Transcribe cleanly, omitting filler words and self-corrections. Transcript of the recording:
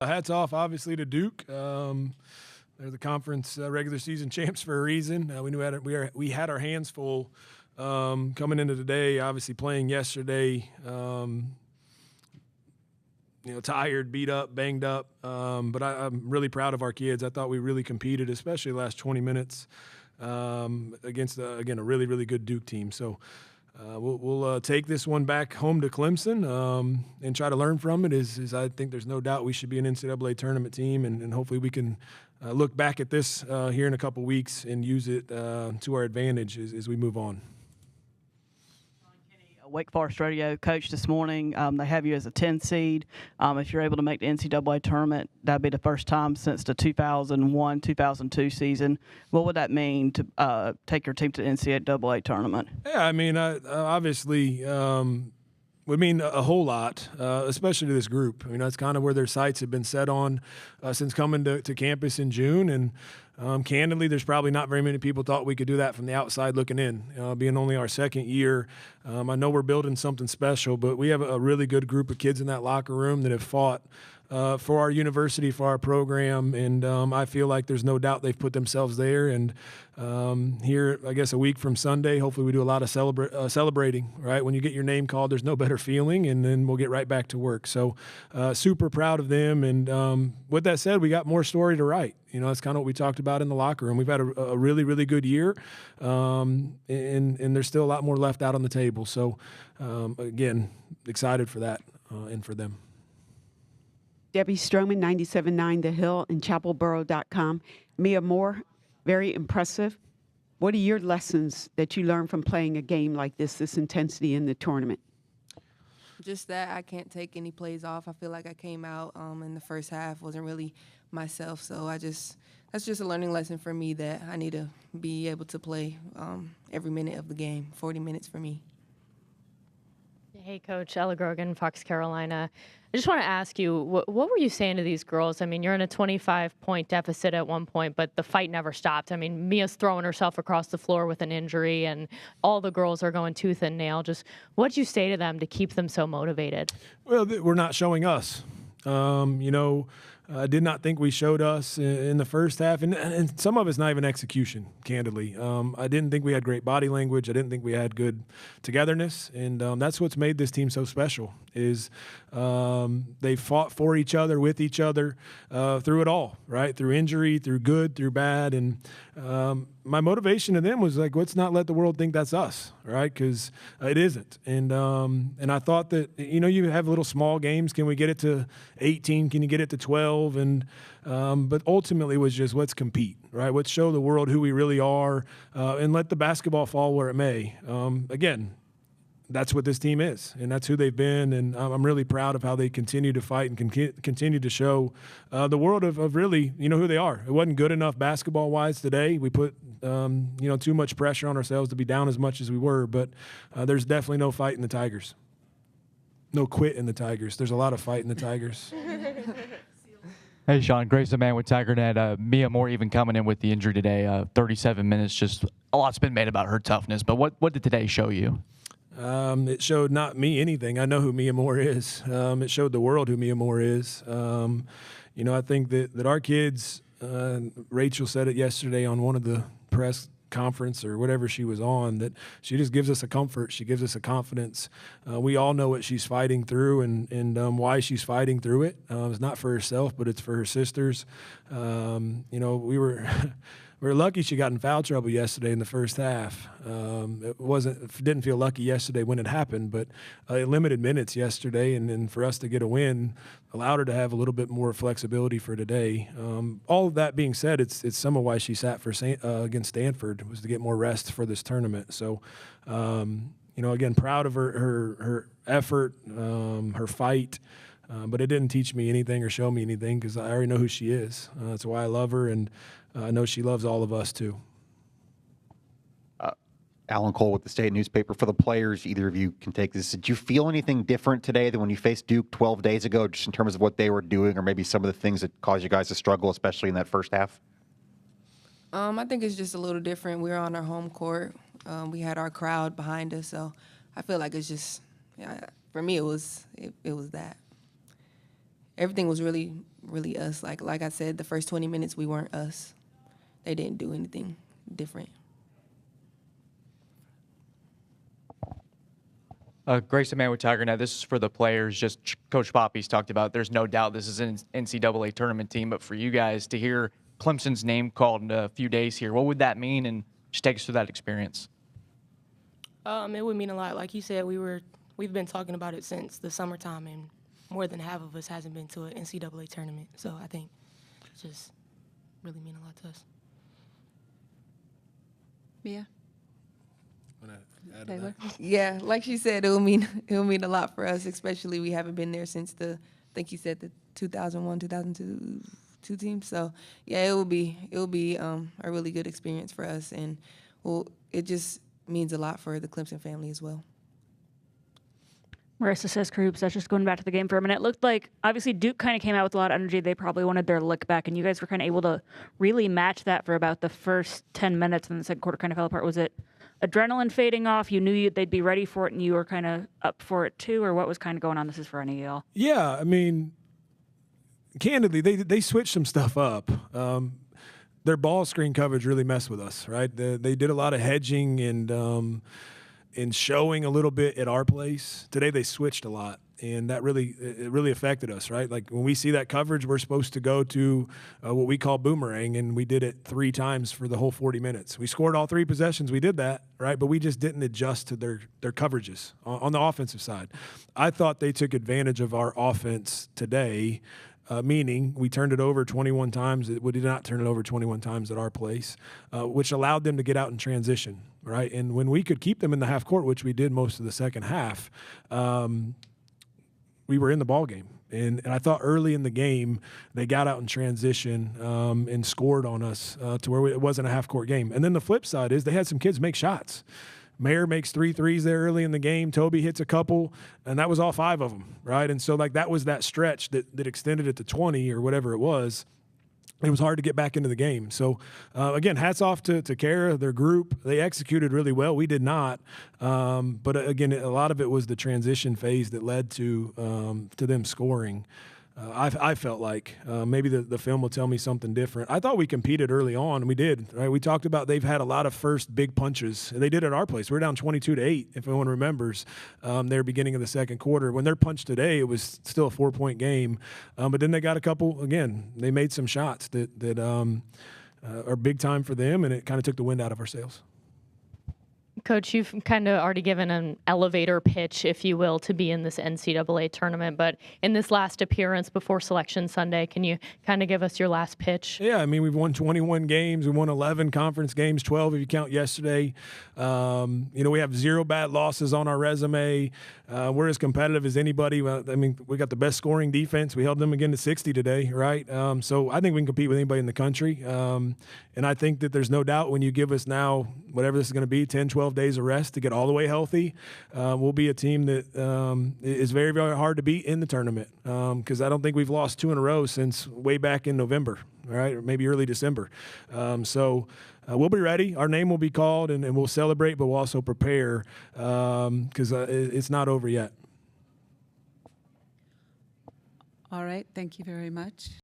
Hats off, obviously, to Duke. They're the conference regular season champs for a reason. We had our hands full coming into today. Obviously, playing yesterday. Tired, beat up, banged up. But I'm really proud of our kids. I thought we really competed, especially the last 20 minutes against a really, really good Duke team. So. We'll take this one back home to Clemson and try to learn from it. Is I think there's no doubt we should be an NCAA tournament team, and hopefully we can look back at this here in a couple weeks and use it to our advantage as we move on. Wake Forest Radio coach this morning. They have you as a 10 seed. If you're able to make the NCAA tournament, that'd be the first time since the 2001-2002 season. What would that mean to take your team to the NCAA tournament? Yeah, I mean, obviously would mean a whole lot, especially to this group. I mean, that's kind of where their sights have been set on since coming to campus in June. And candidly, there's probably not very many people thought we could do that from the outside looking in, being only our second year. I know we're building something special, but we have a really good group of kids in that locker room that have fought for our university, for our program, and I feel like there's no doubt they've put themselves there. And here, I guess, a week from Sunday, hopefully we do a lot of celebrating, right? When you get your name called, there's no better feeling, and then we'll get right back to work. So super proud of them. And with that said, we got more story to write. That's kind of what we talked about in the locker room. We've had a really, really good year, and there's still a lot more left out on the table. So, again, excited for that and for them. Debbie Stroman, 97.9 The Hill, and chapelboro.com. Mia Moore, very impressive. What are your lessons that you learned from playing a game like this intensity in the tournament? Just that I can't take any plays off. I feel like I came out in the first half, wasn't really myself. So that's just a learning lesson for me that I need to be able to play every minute of the game, 40 minutes for me. Hey, Coach. Ella Grogan, Fox Carolina. I just want to ask you, what were you saying to these girls? I mean, you're in a 25-point deficit at one point, but the fight never stopped. I mean, Mia's throwing herself across the floor with an injury, and all the girls are going tooth and nail. Just what'd you say to them to keep them so motivated? Well, we're not showing us. I did not think we showed us in the first half, and some of it's not even execution, candidly. I didn't think we had great body language. I didn't think we had good togetherness, and that's what's made this team so special is they fought for each other, with each other, through it all, right? Through injury, through good, through bad, and my motivation to them was like, let's not let the world think that's us, right? Because it isn't. And I thought that, you have little small games. Can we get it to 18? Can you get it to 12? And but ultimately it was just let's compete, right? Let's show the world who we really are and let the basketball fall where it may. Again, that's what this team is, and that's who they've been, and I'm really proud of how they continue to fight and continue to show the world of really, who they are. It wasn't good enough basketball-wise today. We put, too much pressure on ourselves to be down as much as we were, but there's definitely no fight in the Tigers. No quit in the Tigers. There's a lot of fight in the Tigers. Hey, Shawn, Grayson Man with TigerNet. Mia Moore even coming in with the injury today, 37 minutes. Just a lot's been made about her toughness, but what did today show you? It showed not me anything. I know who Mia Moore is. It showed the world who Mia Moore is. I think that our kids, Rachel said it yesterday on one of the press conference or whatever she was on, that she just gives us a comfort. She gives us a confidence. We all know what she's fighting through and why she's fighting through it. It's not for herself, but it's for her sisters. We were lucky she got in foul trouble yesterday in the first half. Didn't feel lucky yesterday when it happened, but limited minutes yesterday, and for us to get a win allowed her to have a little bit more flexibility for today. All of that being said, it's some of why she sat for against Stanford, was to get more rest for this tournament. So, again, proud of her effort, her fight. But it didn't teach me anything or show me anything because I already know who she is. That's why I love her, and I know she loves all of us too. Alan Cole with the State newspaper. For the players, either of you can take this. Did you feel anything different today than when you faced Duke 12 days ago, just in terms of what they were doing or maybe some of the things that caused you guys to struggle, especially in that first half? I think it's just a little different. We were on our home court. We had our crowd behind us, so I feel like it's just, for me, it was that. Everything was really, really us. Like I said, the first 20 minutes we weren't us. They didn't do anything different. Grayson Man with TigerNet. This is for the players. Just Coach Poppie's talked about. There's no doubt this is an NCAA tournament team, but for you guys to hear Clemson's name called in a few days here, what would that mean? And just take us through that experience. It would mean a lot. Like you said, we've been talking about it since the summertime, and more than half of us hasn't been to an NCAA tournament. So I think it just really mean a lot to us. Mia? Taylor? Yeah, like she said, it will mean a lot for us, especially we haven't been there since I think you said the 2001, 2002 team. So yeah, it will be a really good experience for us, and it just means a lot for the Clemson family as well. Marissa says, Croops, that's just going back to the game for a minute. It looked like, obviously, Duke kind of came out with a lot of energy. They probably wanted their lick back, and you guys were kind of able to really match that for about the first 10 minutes, and the second quarter kind of fell apart. Was it adrenaline fading off? You knew they'd be ready for it, and you were kind of up for it too, or what was kind of going on? This is for any of y'all. Yeah, I mean, candidly, they switched some stuff up. Their ball screen coverage really messed with us, right? They did a lot of hedging and showing a little bit at our place. Today they switched a lot, and that really affected us, right? Like when we see that coverage, we're supposed to go to what we call boomerang, and we did it 3 times for the whole 40 minutes. We scored all 3 possessions. We did that, right? But we just didn't adjust to their coverages on the offensive side. I thought they took advantage of our offense today. Meaning we turned it over 21 times. We did not turn it over 21 times at our place, which allowed them to get out in transition, right? And when we could keep them in the half court, which we did most of the second half, we were in the ball game. And I thought early in the game they got out in transition and scored on us to where it wasn't a half court game. And then the flip side is they had some kids make shots. Mayer makes 3 threes there early in the game. Toby hits a couple, and that was all 5 of them, right? And so, like, that was that stretch that extended it to 20 or whatever it was. It was hard to get back into the game. So, again, hats off to Kara, their group. They executed really well. We did not. But, again, a lot of it was the transition phase that led to them scoring. I felt like maybe the film will tell me something different. I thought we competed early on, and we did. Right? We talked about they've had a lot of first big punches. They did at our place. We were down 22-8, if anyone remembers, their beginning of the second quarter. When their punch today, it was still a 4-point game. But then they got a couple, again, they made some shots that are big time for them, and it kind of took the wind out of our sails. Coach, you've kind of already given an elevator pitch, if you will, to be in this NCAA tournament. But in this last appearance before Selection Sunday, can you kind of give us your last pitch? Yeah, I mean, we've won 21 games. We won 11 conference games, 12 if you count yesterday. We have 0 bad losses on our resume. We're as competitive as anybody. I mean, we got the best scoring defense. We held them again to 60 today, right? So I think we can compete with anybody in the country. And I think that there's no doubt when you give us now, whatever this is going to be, 10, 12 days of rest to get all the way healthy, we'll be a team that is very, very hard to beat in the tournament because I don't think we've lost 2 in a row since way back in November, right, or maybe early December. So we'll be ready. Our name will be called, and we'll celebrate, but we'll also prepare because it's not over yet. All right. Thank you very much.